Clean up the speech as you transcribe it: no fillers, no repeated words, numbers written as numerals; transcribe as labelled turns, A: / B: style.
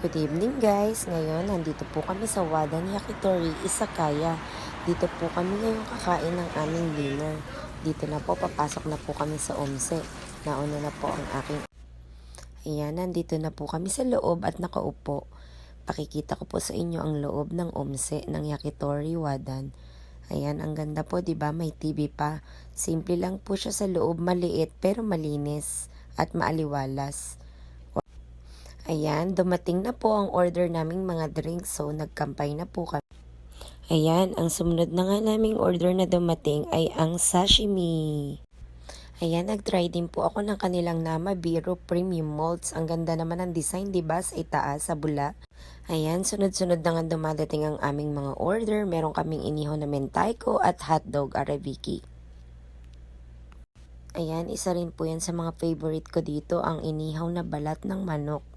A: Good evening guys! Ngayon, nandito po kami sa Wadan Yakitori, Izakaya. Dito po kami ngayon kakain ng aming dinner. Dito na po, papasok na po kami sa Omse. Nauna na po ang aking... Ayan, nandito na po kami sa loob at nakaupo. Pakikita ko po sa inyo ang loob ng Omse ng Yakitori Wadan. Ayan, ang ganda po, 'di ba? May TV pa. Simple lang po siya sa loob, maliit pero malinis at maaliwalas. Ayan, dumating na po ang order naming mga drinks, so nagkampay na po kami. Ayan, ang sumunod na nga naming order na dumating ay ang sashimi. Ayan, nag-try din po ako ng kanilang Nama Biro Premium Molds. Ang ganda naman ang design, diba? Sa itaas, sa bula. Ayan, sunod-sunod na nga dumadating ang aming mga order. Meron kaming inihaw na mentaiko at hotdog arabiki. Ayan, isa rin po yan sa mga favorite ko dito, ang inihaw na balat ng manok.